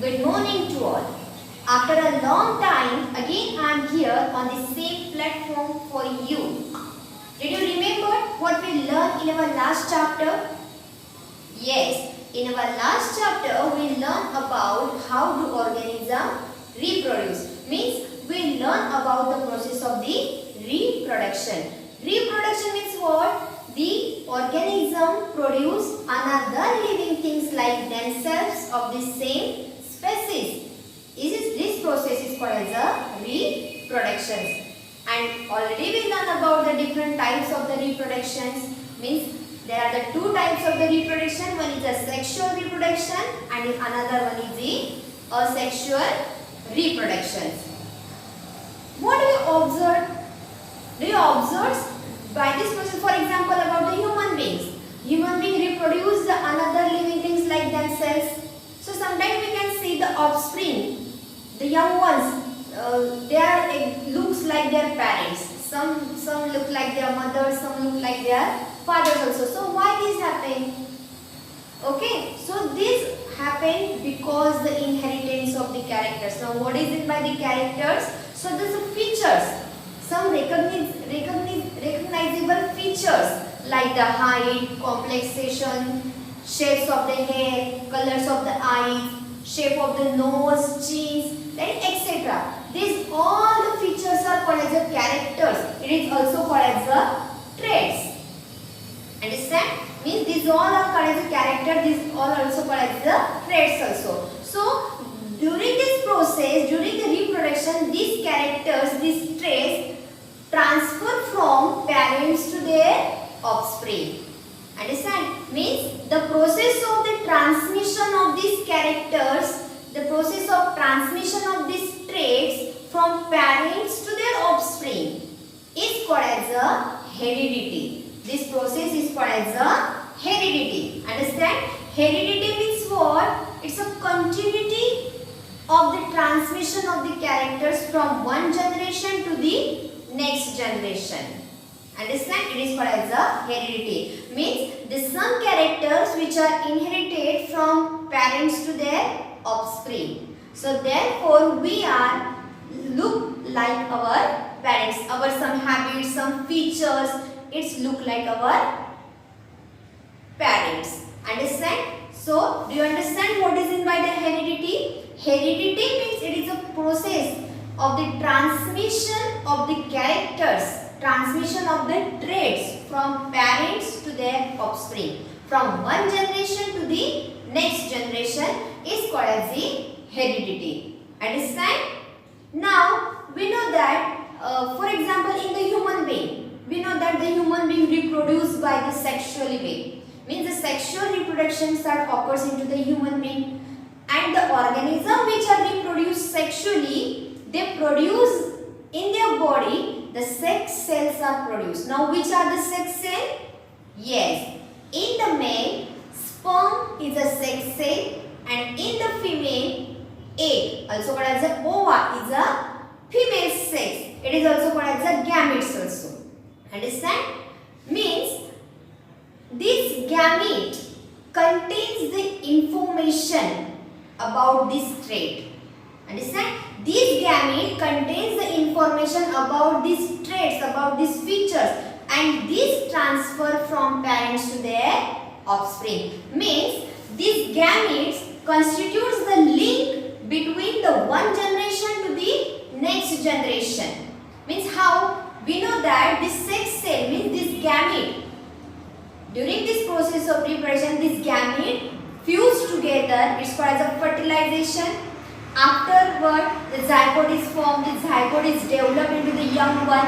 Good morning to all. After a long time, again I am here on the same platform for you. Did you remember what we learned in our last chapter? Yes, in our last chapter we learned about how do organisms reproduce. Means we learn about the process of the reproduction. Reproduction means what? The organism produce another living things like themselves of the same species. This process is called as a reproduction. And already we learned about the different types of the reproductions. Means there are the two types of the reproduction. One is a sexual reproduction and another one is the asexual reproduction. What do you observe? Do you observe by this process, for example, about the human beings? Human beings reproduce the another living things like themselves. So sometimes we can see the offspring, the young ones. They are looks like their parents. Some look like their mothers. Some look like their fathers also. So why this happen? Okay, so this happened because the inheritance of the characters. Now what is it by the characters? So these are features. Some recognizable features like the height, complexation, shapes of the hair, colors of the eyes, shape of the nose, chins, etc. These all the features are called as the characters. It is also called as the traits. Understand? Means these all are called as a character. These all also called as the traits also. So during this process, during the reproduction, these characters, these traits transfer from parents to their offspring. Understand? Means the process of the transmission of these characters, the process of transmission of these traits from parents to their offspring is called as a heredity. This process is called as a heredity. Understand? Heredity means what? It's a continuity of the transmission of the characters from one generation to the next generation. Understand? It is called as a heredity. Means the some characters which are inherited from parents to their offspring. So therefore we are look like our parents. Our some habits, some features, it's look like our parents. Understand? So do you understand what is in by the heredity? Heredity means it is a process of the transmission of the characters, transmission of the traits from parents to their offspring. From one generation to the next generation is called as the heredity. Understand? Now we know that for example in the human being, we know that the human being reproduced by the sexually way. Means the sexual reproduction that occurs into the human being, and the organism which are reproduced sexually, they produce in their body the sex cells are produced. Now which are the sex cells? Yes, in the male sperm is a sex cell and in the female egg, also called as a ova, is a female sex. It is also called as a gametes also. Understand? Means this gamete contains the information about this trait. Understand? This gamete contains the information about these traits, about these features, and this transfer from parents to their offspring. Means these gametes constitutes the link between the one generation to the next generation. Means how? We know that this sex cell means this gamete. During this process of reproduction, this gamete fuse together. It's called as a fertilization. Afterward, the zygote is formed. The zygote is developed into the young one.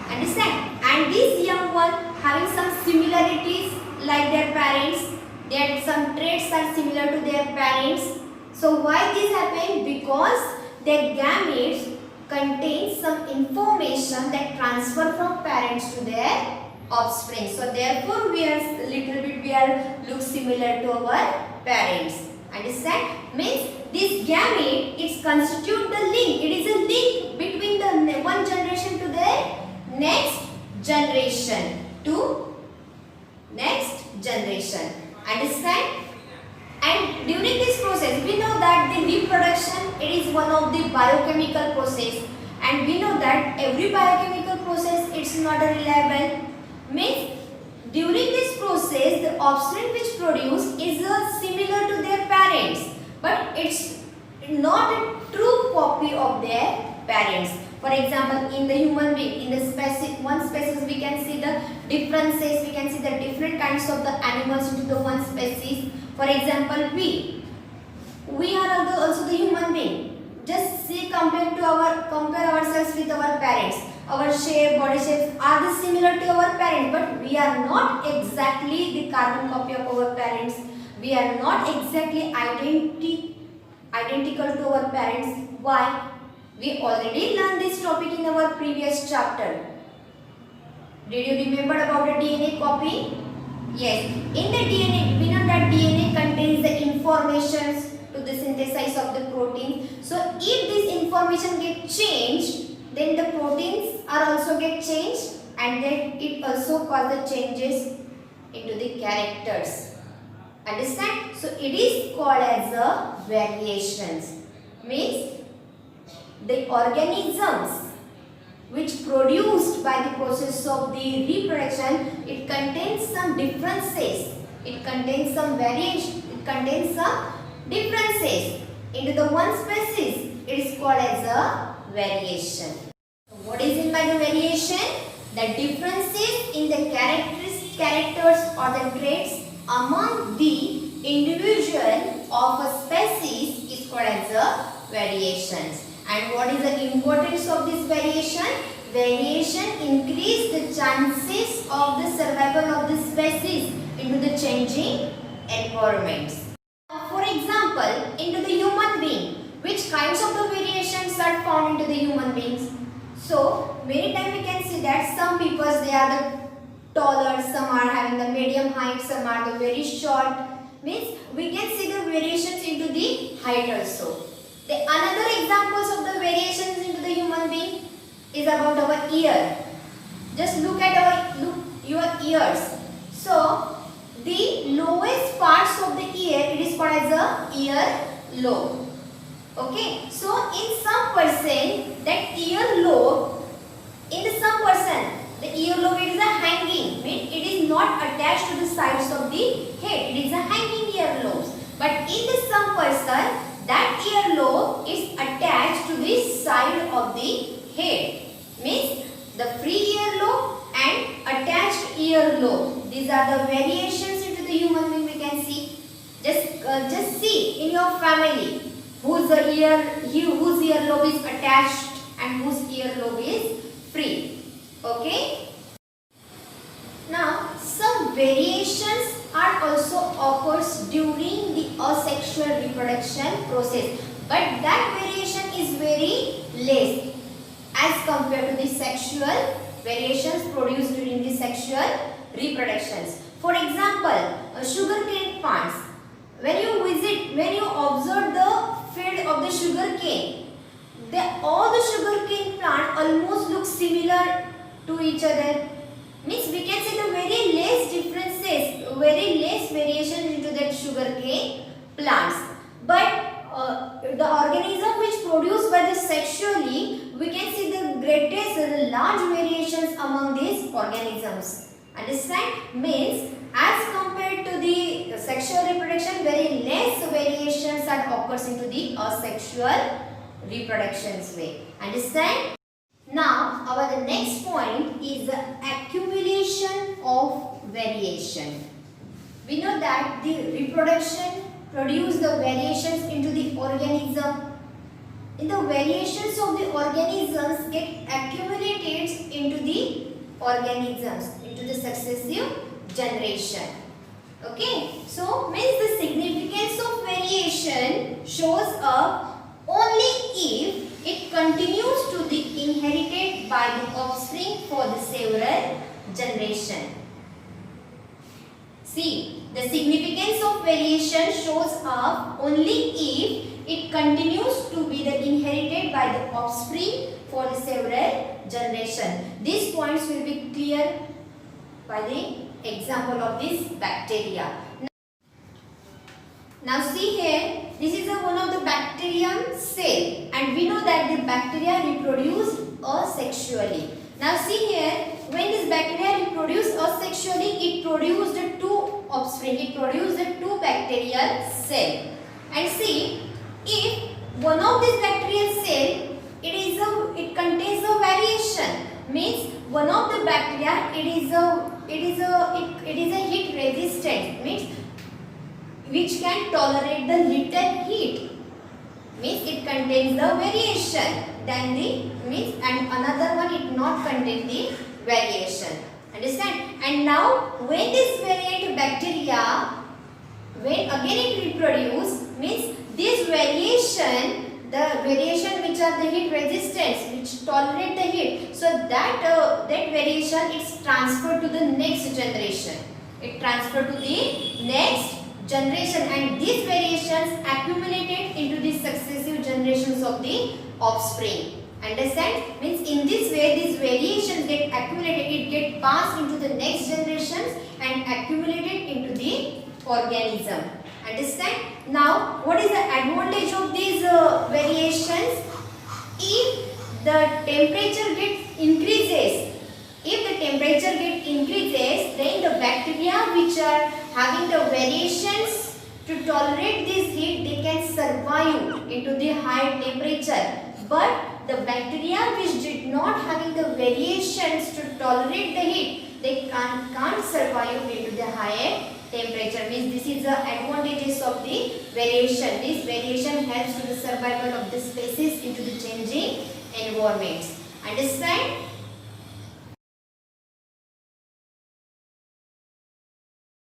Understand? And this young one having some similarities like their parents. Their some traits are similar to their parents. So why this happened? Because their gametes contain some information that transfer from parents to their offspring. So therefore we are look similar to our parents. Understand? Means this gamete is constitute the link. It is a link between the one generation to the next generation Understand? And during this process we know that the reproduction, it is one of the biochemical process, and we know that every biochemical process it's not reliable. Means during this process the offspring which produce is similar to their parents, but it's not a true copy of their parents. For example, in the human being, in the one species we can see the differences, we can see the different kinds of the animals into the one species. For example, we are also the human being. Just see, compare ourselves with our parents. Our shape, body shapes are the similar to our parents, but we are not exactly the carbon copy of our parents. We are not exactly identical to our parents. Why? We already learned this topic in our previous chapter. Did you remember about the DNA copy? Yes. In the DNA, we know that DNA contains the information to the synthesis of the protein. So if this information gets changed, then the proteins are also get changed, and then it also causes the changes into the characters. Understand? So it is called as a variations. Means the organisms which produced by the process of the reproduction, it contains some differences, it contains some variation, it contains some differences into the one species. It is called as a variation. What is it by the variation? The differences in the characters or the traits among the individual of a species is called as a variations. And what is the importance of this variation? Variation increase the chances of the survival of the species into the changing environments. For example, into the human being, which kinds of the variations are found into the human beings? So, many times we can see that some people they are the taller, some are having the medium height, some are the very short. Means we can see the variations into the height also. The another examples of the variations into the human being is about our ear. Just look at your ears. So the lowest parts of the ear, it is called as a ear lobe. Okay. So in some person that ear lobe, in some person the ear lobe is a hanging. Means it is not attached to the sides of the head. It is a hanging ear lobes. But in the some person, that ear lobe is attached to the side of the head. Means the free ear lobe and attached ear lobe. These are the variations into the human being we can see. Just see in your family whose ear lobe is attached and whose ear lobe is free. Okay. Now some variations are also occurs during the asexual reproduction process, but that variation is very less as compared to the sexual variations produced during the sexual reproductions. For example, sugarcane plants. When you observe the field of the sugarcane, all the sugarcane plant almost look similar to each other. Means we can see the very less differences, very less variation into that sugarcane plants. But the organism which produced by the sexually, we can see the greatest large variations among these organisms. Understand? Means as compared to the sexual reproduction, very less variations are occurs into the asexual reproductions way. Understand? Now, the next point is the accumulation of variation. We know that the reproduction produces the variations into the organism. In the variations of the organisms get accumulated into the organisms, into the successive generation. Okay, so means the significance of variation shows up only if it continues to be inherited by the offspring for the several generation. See, the significance of variation shows up only if it continues to be inherited by the offspring for the several generation. These points will be clear by the example of this bacteria. Now see here, this is one of the bacterium bacteria reproduce asexually. Now see here, when this bacteria reproduce asexually, it produced two offspring. It produced two bacterial cell. And see, if one of these bacterial cell, it contains a variation. Means one of the bacteria, it is a heat resistant. Means which can tolerate the little heat. Means it contains the variation. Then the means and another one it not contain the variation. Understand? And now when this variant bacteria, when again it reproduce, means this variation, the variation which are the heat resistance, which tolerate the heat, so that variation is transferred to the next generation. It transferred to the next generation, and these variations accumulated into the successive generations of the offspring. Understand? Means in this way these variations get accumulated, it get passed into the next generations and accumulated into the organism. Understand? Now what is the advantage of these variations? If the temperature gets increases, then the bacteria which are having the variations to tolerate this heat, they can survive into the high temperature. But the bacteria which did not having the variations to tolerate the heat, they can't survive into the higher temperature. Means this is the advantages of the variation. This variation helps to the survival of the species into the changing environments. Understand?